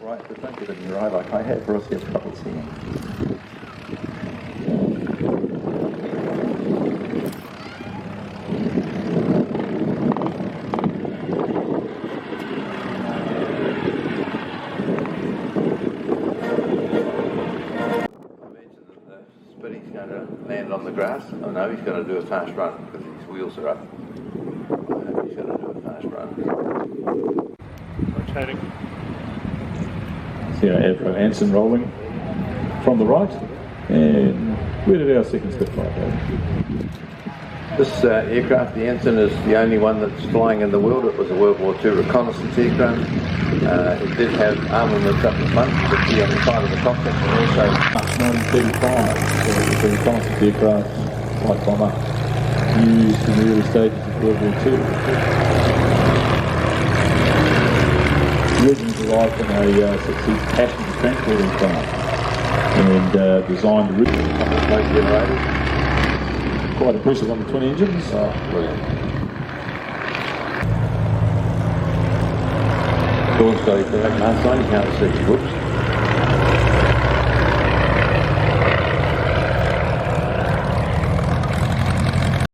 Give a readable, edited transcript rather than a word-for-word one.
right, but don't get it in your eye like I have, or else you have trouble seeing. He's going to land on the grass. Oh no, he's going to do a fast run because his wheels are up. He's going to do a fast run. Rotating. See our Avro Anson rolling from the right. And where did our second step fly go? This aircraft, the Anson, is the only one that's flying in the world. It was a World War II reconnaissance aircraft. It did have armaments up the front, you could see on the side of the cockpit, and also 1935, so it was a reconnaissance aircraft, light bomber, used in the early stages of World War II. Originally derived from a 6-seat passenger transport aircraft and designed originally a couple of smoke generators. quite impressive on the twin engines. Oh, brilliant. Door's got his direct mask on, you can't see. Whoops.